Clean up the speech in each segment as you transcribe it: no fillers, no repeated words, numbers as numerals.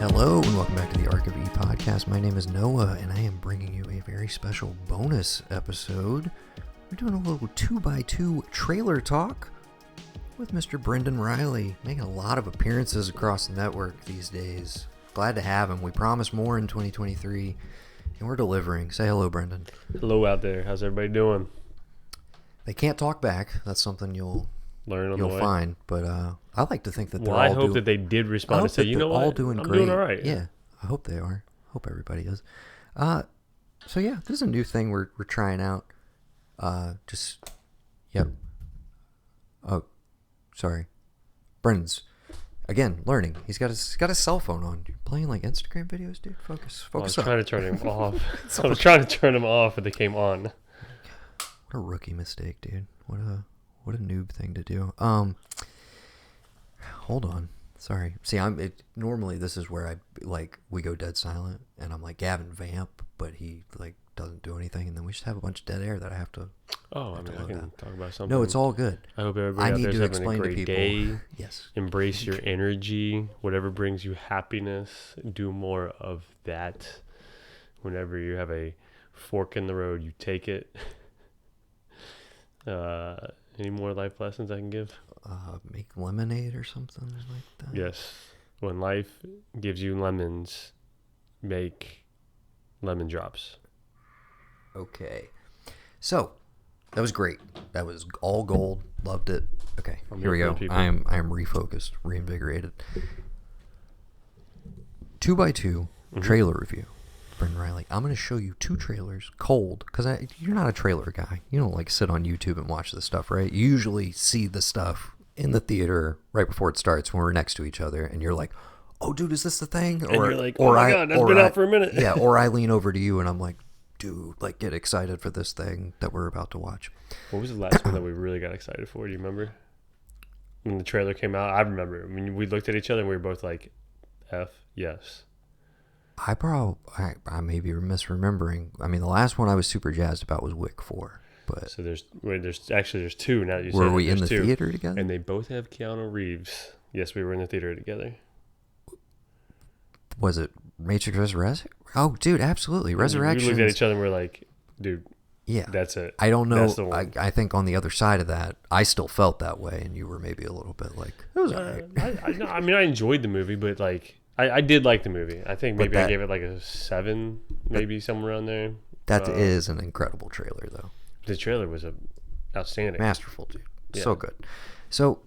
Hello and welcome back to the ARK of E podcast. My name is Noah and I am bringing you a very special bonus episode. We're doing a little 2x2 trailer talk with Mr. Brendan Reilly, making a lot of appearances across the network these days. Glad to have him. We promise more in 2023 and we're delivering. Say hello, Brendan. Hello out there. How's everybody doing? They can't talk back. That's something you'll find, but I like to think that they're all I hope that they did respond and say, you know what, all doing I'm great. doing all right. Yeah, I hope they are. Hope everybody is. So yeah, this is a new thing we're trying out. Yep. Oh, sorry, Brendan's again learning. He's got his cell phone on. You're playing like Instagram videos, dude. Focus I was up. trying to turn him off. I was trying to turn him off, but they came on. What a rookie mistake, dude. What a noob thing to do. Hold on. Sorry. See, normally this is where we go dead silent and I'm like Gavin Vamp, but he doesn't do anything, and then we just have a bunch of dead air that I have to. I can talk about something. No, it's all good. I hope everybody out there is having a great day. Yes. Embrace your energy. Whatever brings you happiness, do more of that. Whenever you have a fork in the road, you take it. Any more life lessons I can give? Make lemonade or something like that. Yes. When life gives you lemons, make lemon drops. Okay. So, that was great. That was all gold. Loved it. Okay, here we go. I am refocused, reinvigorated. 2x2 trailer review. Brendan Reilly. I'm going to show you two trailers cold because you're not a trailer guy. You don't sit on YouTube and watch this stuff, right? You usually see the stuff in the theater right before it starts when we're next to each other, and you're like, "Oh, dude, is this the thing?" And you're like, "Oh my god, that's been out for a minute." Yeah, or I lean over to you and I'm like, "Dude, get excited for this thing that we're about to watch." What was the last one that we really got excited for? Do you remember when the trailer came out? I remember. I mean, we looked at each other and we were both like, "F yes." I may be misremembering. I mean, the last one I was super jazzed about was Wick 4. But so there's two now. That you were said we in the two. theater together? And they both have Keanu Reeves. Yes, we were in the theater together. Was it Matrix Resurrection? Oh, dude, absolutely. Resurrection. We looked at each other and we're like, dude, yeah, that's it. I don't know. I think on the other side of that, I still felt that way, and you were maybe a little bit like, it was all right. I mean, I enjoyed the movie, but I did like the movie. I think maybe I gave it a 7, maybe somewhere around there. That is an incredible trailer, though. The trailer was outstanding. Masterful, dude. Yeah. So good. So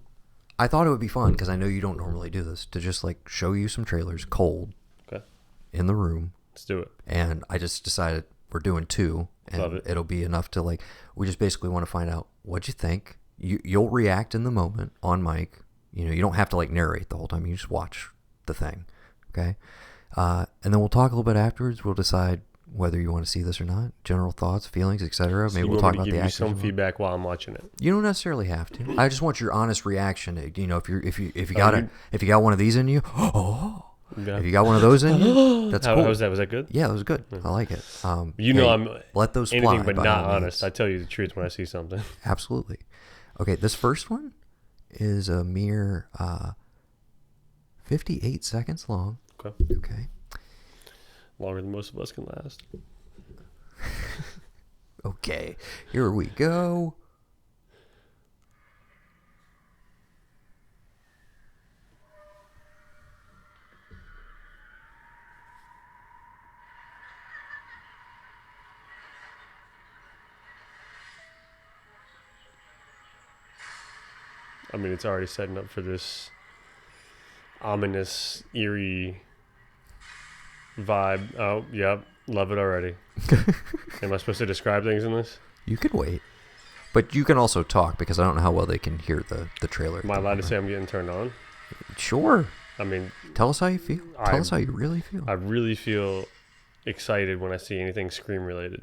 I thought it would be fun, because I know you don't normally do this, to just show you some trailers cold in the room. Let's do it. And I just decided we're doing 2, and Love it. It'll be enough to we just basically want to find out what you think. You'll react in the moment on mic. You don't have to narrate the whole time. You just watch the thing. Okay, and then we'll talk a little bit afterwards. We'll decide whether you want to see this or not. General thoughts, feelings, etc. Maybe we'll talk about the actors. Give you some feedback while I'm watching it. You don't necessarily have to. I just want your honest reaction. If you got one of these in you, if you got one of those in you, that's cool. Was that good? Yeah, it was good. I like it. I'm let those fly. Anything but not honest. I tell you the truth when I see something. Absolutely. Okay, this first one is a mere 58 seconds long. Okay. Longer than most of us can last. Okay, here we go. I mean, it's already setting up for this ominous, eerie vibe. Oh, yep. Love it already. Am I supposed to describe things in this? You can wait. But you can also talk, because I don't know how well they can hear the trailer. Am I allowed to say I'm getting turned on? Sure. I mean... Tell us how you feel. Tell us how you really feel. I really feel excited when I see anything Scream related.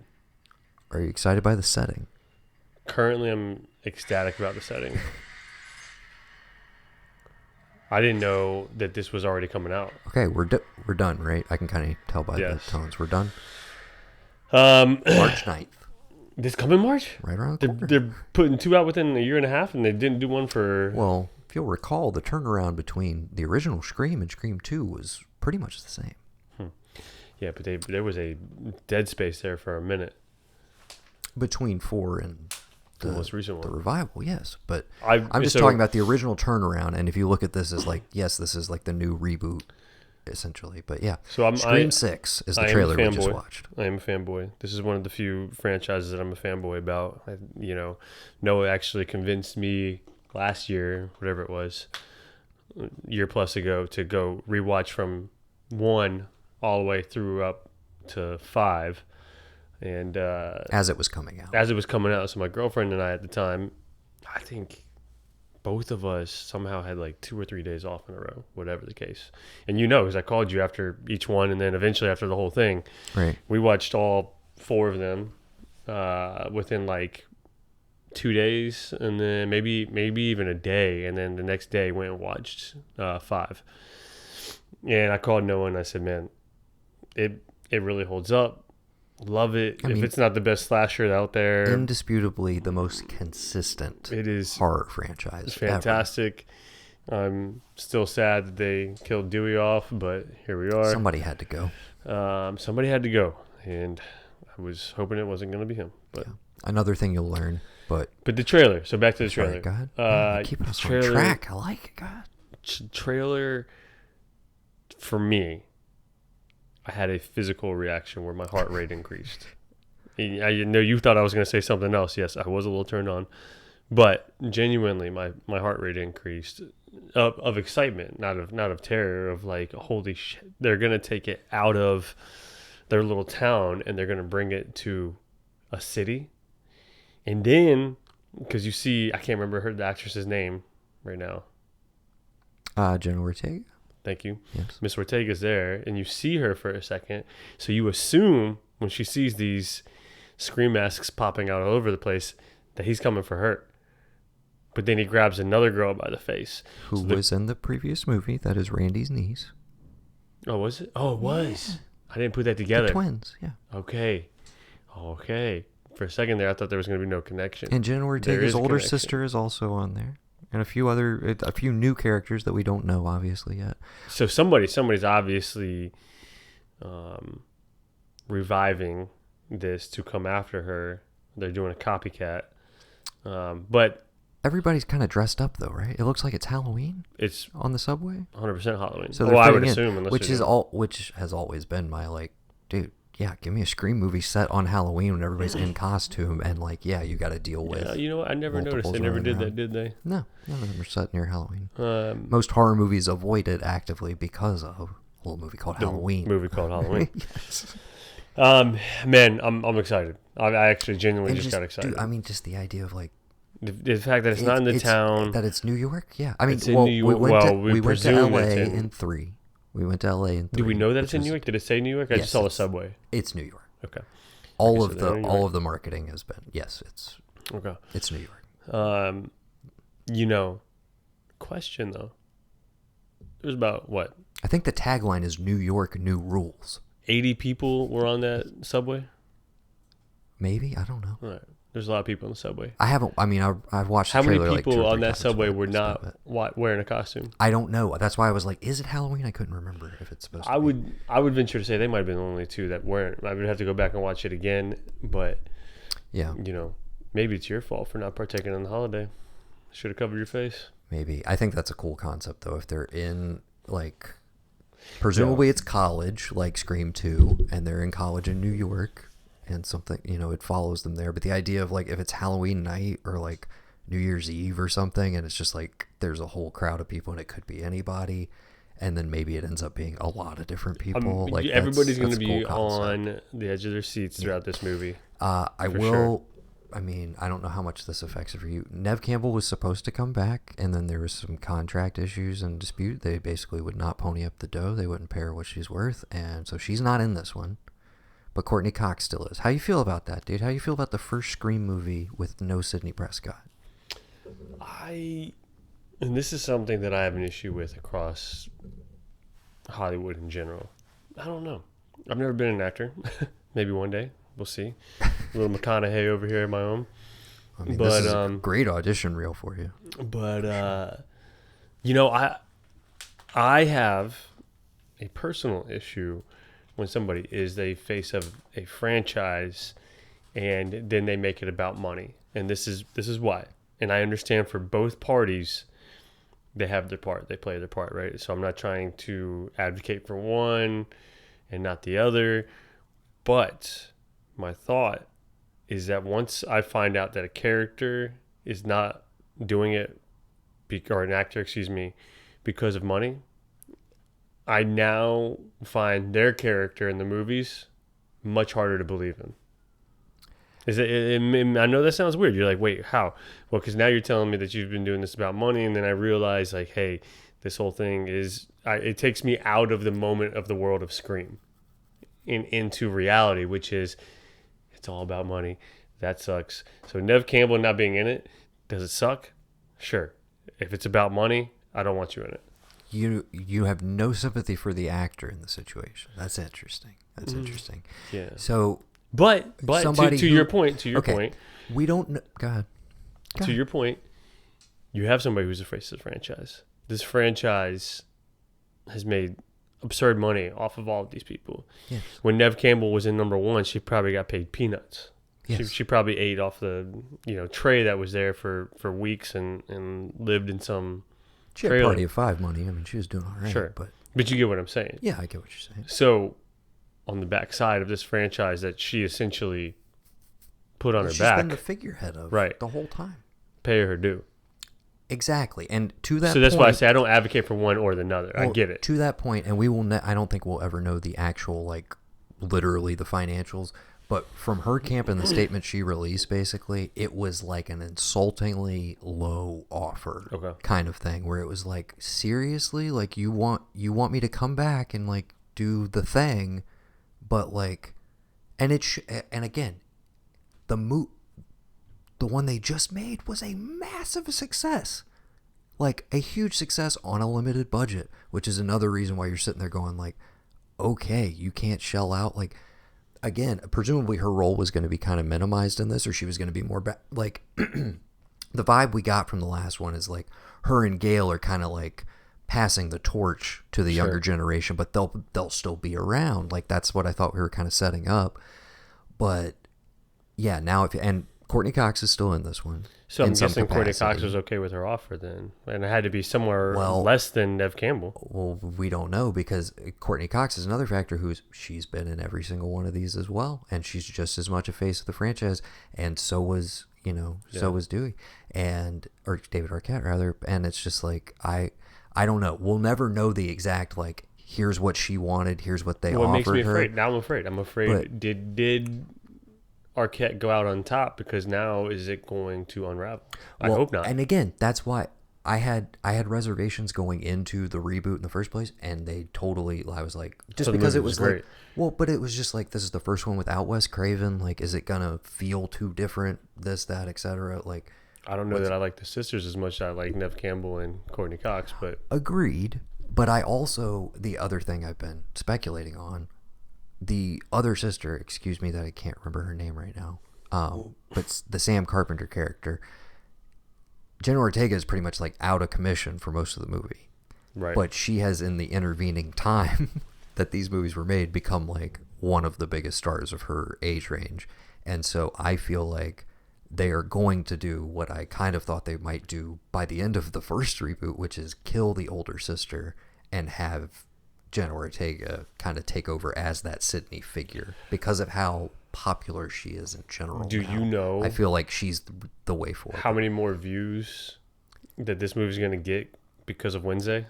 Are you excited by the setting? Currently, I'm ecstatic about the setting. I didn't know that this was already coming out. Okay, we're done, right? I can kind of tell by the tones. We're done. March 9th. This coming March? Right around the corner. They're putting 2 out within a year and a half, and they didn't do one for... Well, if you'll recall, the turnaround between the original Scream and Scream 2 was pretty much the same. Yeah, but there was a dead space there for a minute. Between 4 and the most recent one. The revival, yes. But I'm just talking about the original turnaround, and if you look at this as like, yes, this is like the new reboot, essentially. But yeah, so Scream 6 is the trailer we just watched. I am a fanboy. This is one of the few franchises that I'm a fanboy about. Noah actually convinced me last year, whatever it was, year plus ago, to go rewatch from 1 all the way through up to 5. And as it was coming out. So my girlfriend and I at the time, I think both of us somehow had like 2 or 3 days off in a row, whatever the case. And because I called you after each one, and then eventually after the whole thing. Right. We watched all 4 of them within like 2 days, and then maybe even a day, and then the next day went and watched 5. And I called Noah and I said, man, it really holds up. Love it. If it's not the best slasher out there, indisputably the most consistent horror franchise. It's fantastic. I'm still sad that they killed Dewey off, but here we are. Somebody had to go. And I was hoping it wasn't going to be him. But another thing you'll learn. But the trailer. So back to the trailer. Go ahead. Keeping us on track. I like it. God. Trailer for me. I had a physical reaction where my heart rate increased. I know you thought I was going to say something else. Yes, I was a little turned on. But genuinely, my heart rate increased of excitement, not of terror, of like, holy shit, they're going to take it out of their little town and they're going to bring it to a city. And then, because you see, I can't remember the actress's name right now. Jenna Ortega. Thank you. Yes. Miss Ortega's there, and you see her for a second. So you assume when she sees these scream masks popping out all over the place that he's coming for her. But then he grabs another girl by the face. Who was in the previous movie. That is Randy's niece. Oh, was it? Oh, it was. Yeah. I didn't put that together. The twins, yeah. Okay. For a second there, I thought there was going to be no connection. And Jenna Ortega's older sister is also on there. And a few new characters that we don't know, obviously, yet. So somebody's obviously reviving this to come after her. They're doing a copycat. But everybody's kind of dressed up, though, right? It looks like it's Halloween. It's on the subway. 100% Halloween. So I would assume, which has always been my like, dude. Yeah, give me a Scream movie set on Halloween when everybody's in costume and like, you got to deal with. Yeah, you know what? I never noticed they never did that, did they? No, none of them are set near Halloween. Most horror movies avoid it actively because of a little movie called Halloween. Yes. Man, I'm excited. I actually genuinely just got excited. Dude, just the idea of like the fact that it's not in the town, that it's New York. Yeah, I mean, it's in New York. We went to LA in 3. We went to LA in 3. Do we know that it's in New York? Did it say New York? I just saw the subway. It's New York. Okay. All of the marketing has been it's okay. It's New York. Question though. There's about what? I think the tagline is New York, new rules. 80 people were on that subway. Maybe, I don't know. All right. There's a lot of people on the subway. I've watched the trailer. How many people like on that subway were not wearing a costume? I don't know. That's why I was like, is it Halloween? I couldn't remember if it's supposed to be. I would venture to say they might have been the only 2 that weren't. I would have to go back and watch it again. But, maybe it's your fault for not partaking in the holiday. Should have covered your face. Maybe. I think that's a cool concept, though. If they're in, like, presumably it's college, like Scream 2, and they're in college in New York. And something, it follows them there. But the idea of like, if it's Halloween night or like New Year's Eve or something, and it's just like, there's a whole crowd of people and it could be anybody. And then maybe it ends up being a lot of different people. Like everybody's going to be on the edge of their seats throughout this movie. I don't know how much this affects it for you. Neve Campbell was supposed to come back, and then there was some contract issues and dispute. They basically would not pony up the dough. They wouldn't pay her what she's worth. And so she's not in this one. But Courtney Cox still is. How you feel about that, dude? How you feel about the first Scream movie with no Sidney Prescott? And this is something that I have an issue with across Hollywood in general. I don't know. I've never been an actor. Maybe one day. We'll see. A little McConaughey over here in my own. This is a great audition reel for you. But, I have a personal issue when somebody is they face of a franchise and then they make it about money. And this is why. And I understand for both parties, they have their part. They play their part, right? So I'm not trying to advocate for one and not the other. But my thought is that once I find out that a character is not doing it, or an actor, excuse me, because of money, I now find their character in the movies much harder to believe in. I know that sounds weird. You're like, wait, how? Well, because now you're telling me that you've been doing this about money, and then I realize, like, hey, this whole thing it takes me out of the moment of the world of Scream into reality, which is it's all about money. That sucks. So Nev Campbell not being in it, does it suck? Sure. If it's about money, I don't want you in it. You have no sympathy for the actor in the situation. That's interesting. Interesting. Yeah. So, but to your point, we don't know. Go ahead. To your point, you have somebody who's a face of the franchise. This franchise has made absurd money off of all of these people. Yes. When Nev Campbell was in number one, she probably got paid peanuts. Yes. She probably ate off the tray that was there for weeks and lived in some. She had Party of Five money. I mean, she was doing all right. Sure, but you get what I'm saying. Yeah, I get what you're saying. So, on the backside of this franchise that she essentially put on her back, she's been the figurehead of the whole time. Pay her due. Exactly, and to that. So that's point, why I say I don't advocate for one or the other. Well, I get it. To that point, and we will. I don't think we'll ever know the actual, literally the financials. But from her camp and the statement she released, basically, it was like an insultingly low offer kind of thing, where it was like, seriously, like you want me to come back and do the thing, but and again, the one they just made was a massive success, like a huge success on a limited budget, which is another reason why you're sitting there going okay, you can't shell out Again, presumably her role was going to be kind of minimized in this, or she was going to be more the vibe we got from the last one is her and Gail are kind of passing the torch to the younger generation, but they'll still be around. That's what I thought we were kind of setting up. But yeah, now and Courtney Cox is still in this one. So I'm guessing Courtney Cox was okay with her offer then, and it had to be somewhere less than Nev Campbell. Well, we don't know, because Courtney Cox is another factor she's been in every single one of these as well, and she's just as much a face of the franchise, and so was Dewey or David Arquette rather, and it's just I don't know. We'll never know the exact here's what she wanted, here's what they offered her. What makes me afraid? Now I'm afraid. Did Arquette go out on top, because now is it going to unravel? I hope not. And again, that's why I had reservations going into the reboot in the first place, and they totally, I was just because it was great. But it was just this is the first one without Wes Craven. Is it gonna feel too different? This, that, etc. I don't know that I like the sisters as much as I like Nev Campbell and Courtney Cox, but agreed. But I also, the other thing I've been speculating on, the other sister, excuse me that I can't remember her name right now, but the Sam Carpenter character, Jenna Ortega is pretty much out of commission for most of the movie. Right. But she has, in the intervening time that these movies were made, become one of the biggest stars of her age range. And so I feel they are going to do what I kind of thought they might do by the end of the first reboot, which is kill the older sister and have Jenna Ortega kind of take over as that Sydney figure, because of how popular she is in general. Do you know? I feel she's the way forward. How many more views that this movie's going to get because of Wednesday?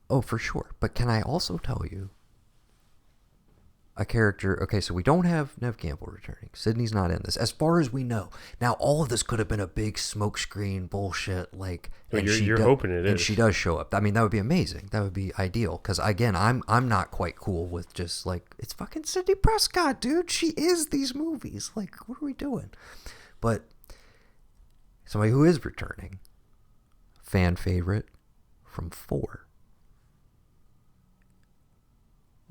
Oh, for sure. But can I also tell you a character? Okay, so we don't have Nev Campbell returning. Sydney's not in this, as far as we know. Now, all of this could have been a big smokescreen bullshit. You're hoping it is. And she does show up. I mean, that would be amazing. That would be ideal. Because again, I'm not quite cool with just it's fucking Sidney Prescott, dude. She is these movies. What are we doing? But somebody who is returning, fan favorite from 4.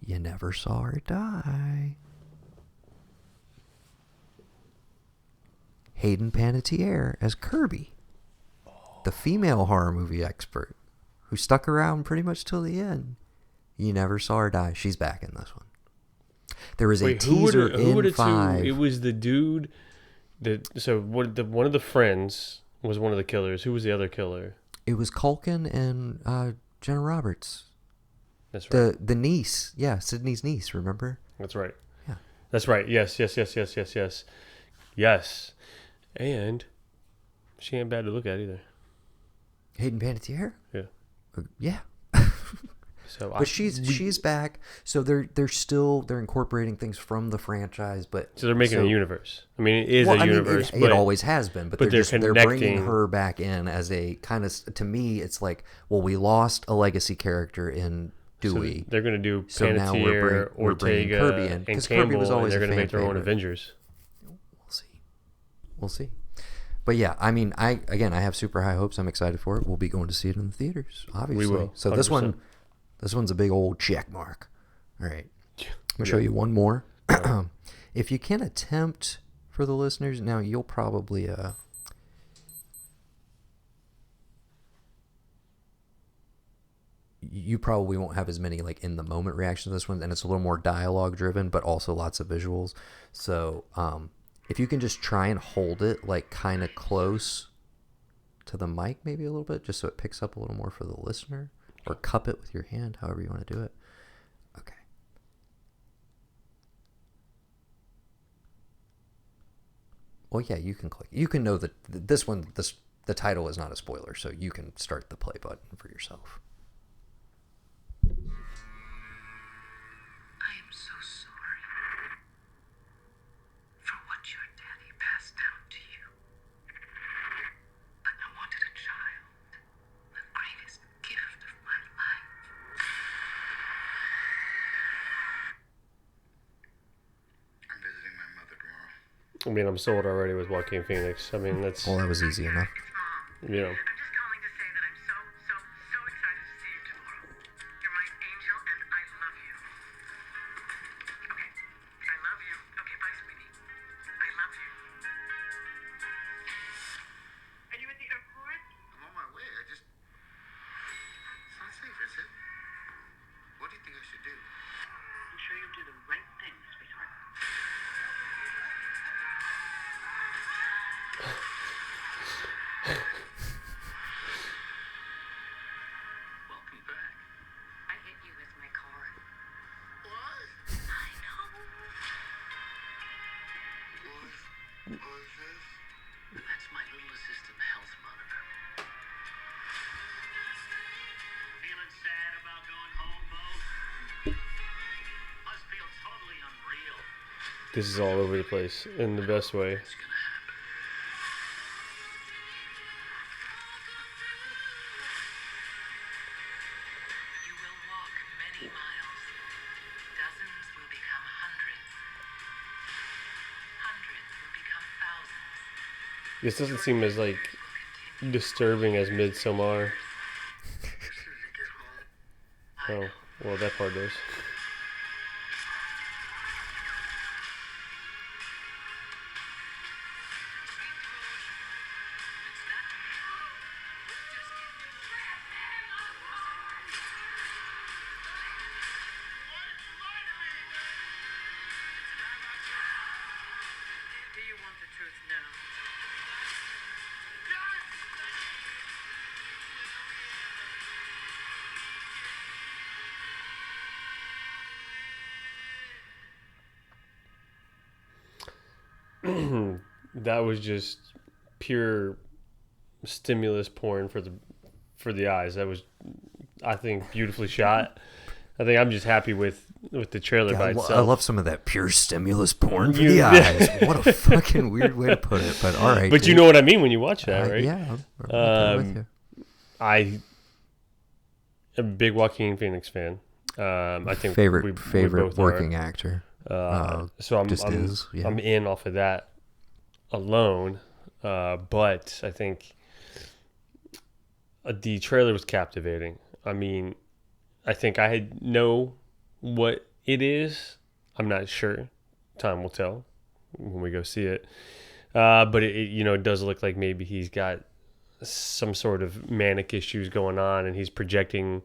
You never saw her die. Hayden Panettiere as Kirby, the female horror movie expert who stuck around pretty much till the end. You never saw her die. She's back in this one. There was a Wait, teaser in 5. It was the dude one of the friends was one of the killers. Who was the other killer? It was Culkin and Jenna Roberts. That's right. The niece. Yeah, Sydney's niece, remember? That's right. Yeah. That's right. Yes. Yes. And she ain't bad to look at either. Hayden Panettiere? Yeah. Yeah. So but she's back. So they're incorporating things from the franchise, but so they're making a universe. I mean, it is a universe. It always has been, but they're bringing her back in as a kind of, to me, it's like, well, we lost a legacy character in Dewey. So they're going to do Panettiere, Ortega, Kirby in, and because Campbell, Kirby was always and they're going to make their own favorite. Avengers. We'll see. But yeah, I mean, I have super high hopes. I'm excited for it. We'll be going to see it in the theaters, obviously. We will. So 100%. This one's a big old check mark. All right. I'm going to show you one more. If you can attempt, for the listeners, now you'll probably... you probably won't have as many like in the moment reactions to this one, and it's a little more dialogue driven, but also lots of visuals. So if you can just try and hold it like kind of close to the mic, maybe a little bit, just so it picks up a little more for the listener. Or cup it with your hand, however you want to do it. Okay. Well, yeah, you can click. You can know that this one, the title is not a spoiler, so you can start the play button for yourself. I am so sorry for what your daddy passed down to you. But I wanted a child, the greatest gift of my life. I'm visiting my mother tomorrow. I mean, I'm sold already with Joaquin Phoenix. I mean, that's... Well, that was easy enough. You know. I'm just calling to say that I'm so excited to see you tomorrow. You're my angel and I love you. Okay, I love you. Okay, bye, sweetie. I love you. Are you at the airport? I'm on my way. It's not safe, is it? What do you think I should do? I'm sure you'll do the right thing, sweetheart. Welcome back. I hit you with my car. What? I know. What is this? That's my little assistant health monitor. Feeling sad about going home, Beau? Must feel totally unreal. This is all over the place in the best way. It's gonna happen. You will walk many miles. Dozens will become hundreds. Hundreds will become thousands. This doesn't seem as like disturbing as Midsommar. As soon as you get home. Oh, well, that part does. Do you want the truth now? That was just pure stimulus porn for the eyes. That was, I think, beautifully shot. I think I'm just happy with the trailer by itself. I love some of that pure stimulus porn for the eyes. What a fucking weird way to put it, but all right. But you know what I mean when you watch that, right? Yeah, I'm with you. I am a big Joaquin Phoenix fan. I think favorite we both working are. actor. So I'm in off of that alone. But I think the trailer was captivating. I mean, I think I know what it is. I'm not sure. Time will tell when we go see it. But it does look like maybe he's got some sort of manic issues going on, and he's projecting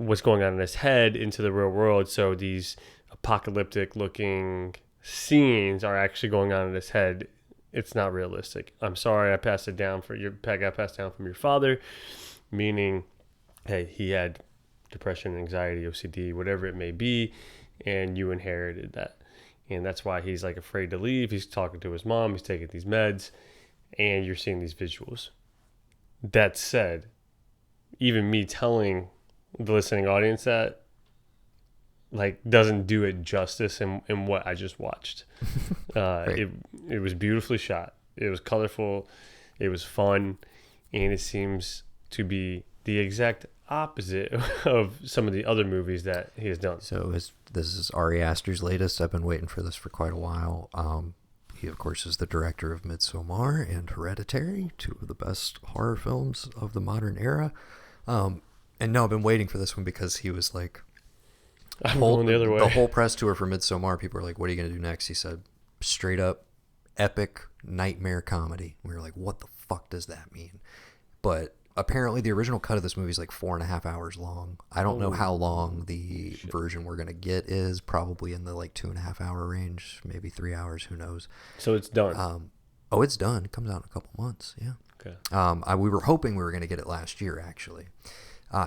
what's going on in his head into the real world. So these apocalyptic looking scenes are actually going on in his head. It's not realistic. I'm sorry, I got passed down from your father, meaning, hey, he had depression, anxiety, OCD, whatever it may be, and you inherited that. And that's why he's like afraid to leave. He's talking to his mom, he's taking these meds, and you're seeing these visuals. That said, even me telling the listening audience that, like, doesn't do it justice in what I just watched. Right. It was beautifully shot. It was colorful. It was fun. And it seems to be the exact opposite of some of the other movies that he has done. So this is Ari Aster's latest. I've been waiting for this for quite a while. He, of course, is the director of Midsommar and Hereditary, two of the best horror films of the modern era. And no, I've been waiting for this one because he was like, I'm going the other way. The whole press tour for Midsommar, people were like, what are you going to do next? He said, straight up epic nightmare comedy. We were like, what the fuck does that mean? But apparently the original cut of this movie is like 4.5 hours long. I don't know how long the version we're going to get is. Probably in the like 2.5 hour range, maybe 3 hours. Who knows? So it's done. It's done. It comes out in a couple months. Yeah. Okay. We were hoping we were going to get it last year, actually.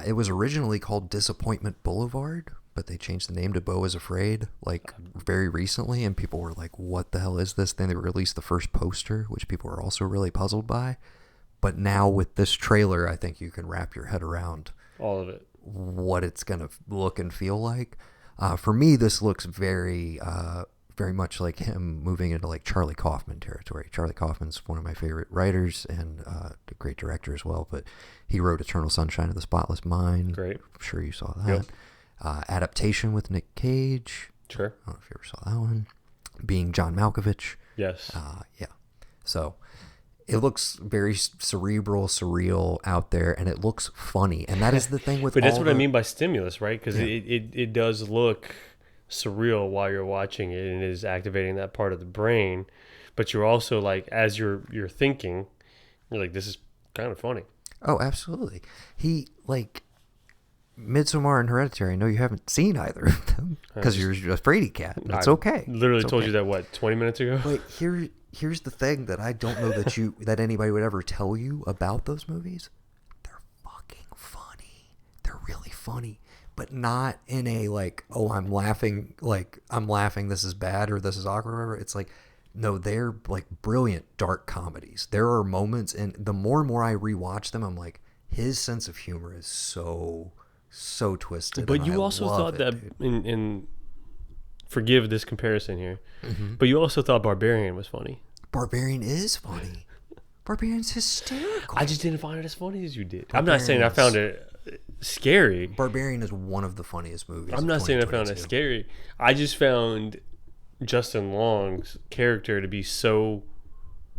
It was originally called Disappointment Boulevard, but they changed the name to Beau is Afraid like very recently, and people were like, what the hell is this? Then they released the first poster, which people were also really puzzled by. But now with this trailer, I think you can wrap your head around all of it, what it's going to look and feel like. For me, this looks very much like him moving into like Charlie Kaufman territory. Charlie Kaufman's one of my favorite writers and a great director as well, but he wrote Eternal Sunshine of the Spotless Mind. Great. I'm sure you saw that. Yep. Adaptation with Nick Cage. Sure. I don't know if you ever saw that one. Being John Malkovich. Yes. Yeah. So it looks very cerebral, surreal out there, and it looks funny. And that is the thing with but that's what I mean by stimulus, right? Because it does look surreal while you're watching it, and it is activating that part of the brain. But you're also like, as you're thinking, you're like, this is kind of funny. Oh, absolutely. He, like, Midsommar and Hereditary, I know you haven't seen either of them because you're a fraidy cat. It's okay. Literally it's told okay. you that, what, 20 minutes ago? But here's the thing that I don't know that anybody would ever tell you about those movies. They're fucking funny. They're really funny. But not in a like, oh, I'm laughing, this is bad or this is awkward or whatever. It's like, no, they're like brilliant dark comedies. There are moments, and the more and more I rewatch them, I'm like, his sense of humor is so twisted. But you also thought that in forgive this comparison here, but you also thought Barbarian was funny. Barbarian is funny. Barbarian's hysterical. I just didn't find it as funny as you did. I'm not saying I found it scary. Barbarian is one of the funniest movies. I'm not saying I found it scary. I just found Justin Long's character to be so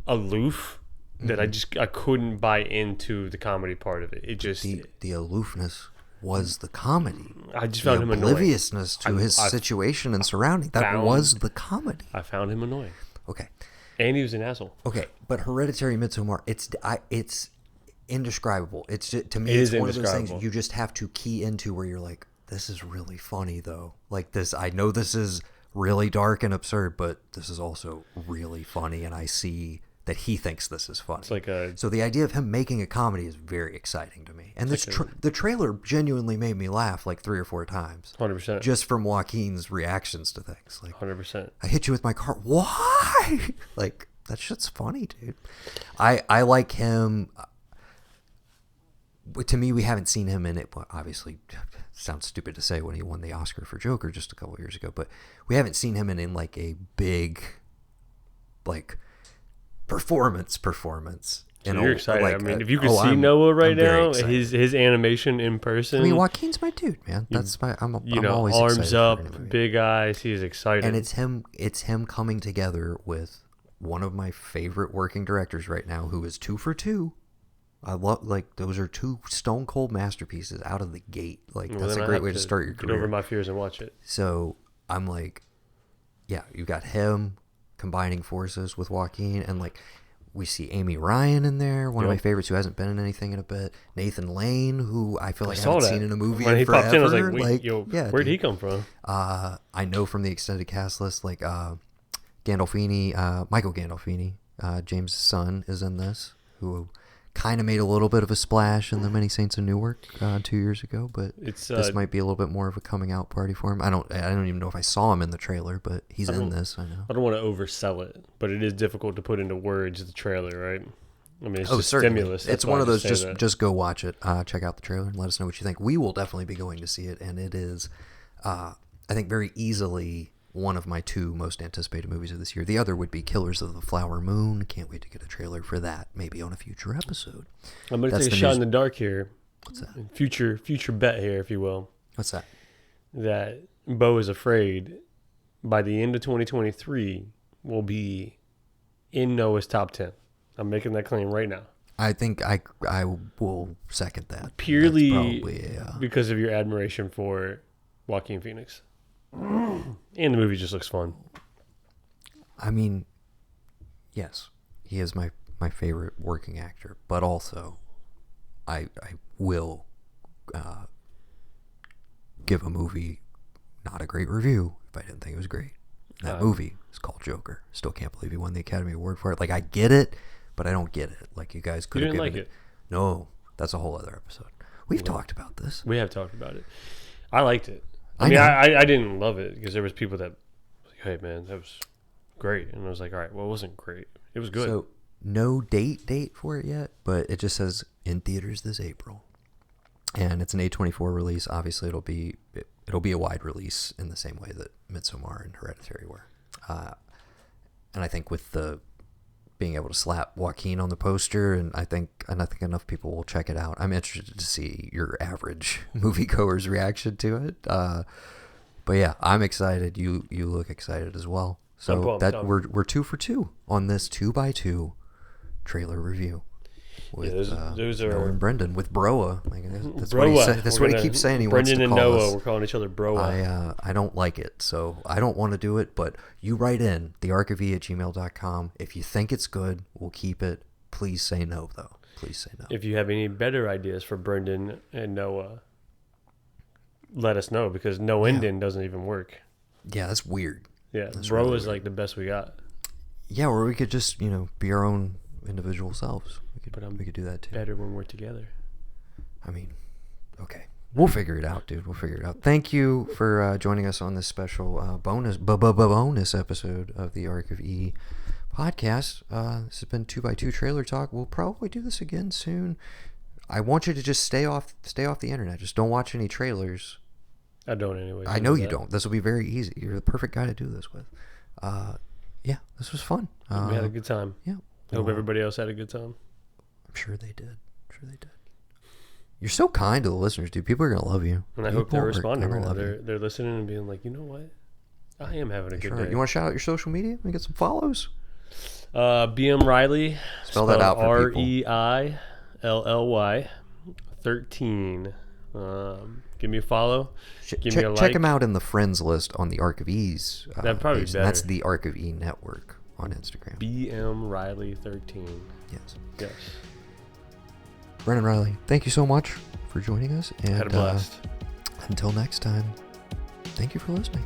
aloof that I couldn't buy into the comedy part of it. It just the aloofness was the comedy. I just found him annoying. Obliviousness to his situation and surrounding. That was the comedy. I found him annoying. Okay. And he was an asshole. Okay, but Hereditary, Midsommar, it's indescribable. It's just, to me, it's one of those things you just have to key into where you're like, this is really funny though. Like this, I know this is really dark and absurd, but this is also really funny, and I see that he thinks this is funny. It's like so the idea of him making a comedy is very exciting to me. And this the trailer genuinely made me laugh like 3 or 4 times. 100%. Just from Joaquin's reactions to things. Like 100%. I hit you with my car. Why? Like that shit's funny, dude. I like him. To me, we haven't seen him in it. Well, obviously, sounds stupid to say when he won the Oscar for Joker just a couple years ago, but we haven't seen him in like a big, like, performance. So you're excited. Like, I mean, if you could see Noah right now, his animation in person. I mean, Joaquin's my dude, man. That's I'm always arms excited up, big eyes. He's excited, and it's him coming together with one of my favorite working directors right now, who is 2 for 2. I love, like, those are 2 stone cold masterpieces out of the gate. Like, that's a great way to start your career. Get over my fears and watch it. So I'm like, yeah, you got him combining forces with Joaquin, and like We see Amy Ryan in there, one of my Yep. favorites who hasn't been in anything in a bit. Nathan Lane, who I feel like I saw haven't that. seen in a movie When in he forever. popped in, I was like, wait, yo, yeah, where'd dude. he come from? I know from the extended cast list, like Gandolfini, Michael Gandolfini, James' son, is in this, who kind of made a little bit of a splash in The Many Saints of Newark 2 years ago, but It's this might be a little bit more of a coming out party for him. I don't even know if I saw him in the trailer, but he's in this. I know. I don't want to oversell it, but it is difficult to put into words the trailer, right? I mean, it's just certainly. stimulus. It's That's why one I of those say that. just go watch it, check out the trailer, and let us know what you think. We will definitely be going to see it, and it is, I think, very easily one of my 2 most anticipated movies of this year. The other would be Killers of the Flower Moon. Can't wait to get a trailer for that, maybe on a future episode. I'm going to That's take a the shot news. in the dark here. What's that? Future bet here, if you will, What's that? that Beau is afraid by the end of 2023 will be in Noah's top 10. I'm making that claim right now. I think I will second that. Purely That's probably because of your admiration for Joaquin Phoenix. And the movie just looks fun. I mean, yes, he is my favorite working actor, but also I will give a movie not a great review if I didn't think it was great. That movie is called Joker. Still can't believe he won the Academy Award for it. Like, I get it, but I don't get it. Like, you guys could You have didn't given like it? No, that's a whole other episode. We've talked about this. We have talked about it. I liked it. I I mean, know. I didn't love it because there was people that, like, hey, man, that was great. And I was like, all right, well, it wasn't great. It was good. So, no date for it yet, but it just says in theaters this April. And it's an A24 release. Obviously, it'll be a wide release in the same way that Midsommar and Hereditary were. And I think with the being able to slap Joaquin on the poster, and I think enough people will check it out. I'm interested to see your average moviegoer's reaction to it. But yeah, I'm excited. You look excited as well. So pumped. that we're 2 for 2 on this 2x2 trailer review. With, those are Noah and Brendan with Broa. Like, that's Broa. That's what he keeps saying. He Brendan wants and to call Noah, us. we're calling each other Broa. I don't like it, so I don't want to do it. But you write in thearkofe@gmail.com. If you think it's good, we'll keep it. Please say no, though. Please say no. If you have any better ideas for Brendan and Noah, let us know because no ending doesn't even work. Yeah, that's weird. Yeah, That's Bro really is like the best we got. Yeah, or we could just be our own individual selves. But We could do that too. Better when we're together. I mean, okay. We'll figure it out, dude. We'll figure it out. Thank you for joining us on this special bonus episode of the ARK of E podcast. This has been 2x2 Trailer Talk. We'll probably do this again soon. I want you to just stay off the internet. Just don't watch any trailers. I don't anyway. I know you don't. This will be very easy. You're the perfect guy to do this with. Yeah, this was fun. We had a good time. Yeah. I hope everybody else had a good time. I'm sure they did. You're so kind to the listeners, dude. People are gonna love you. And I hope they're responding right now. Love you. They're listening and being like, you know what? I am having a good day. You want to shout out your social media and get some follows? BM Reilly. Spell that out for people. REILLY 13. Give me a follow. Give me a like. Check him out in the friends list on the ARK of E's That'd probably be page, better. and that's the ARK of E Network on Instagram. BM Reilly 13. Yes. Yes. Brendan Reilly, thank you so much for joining us. And Had a blast. until next time, thank you for listening.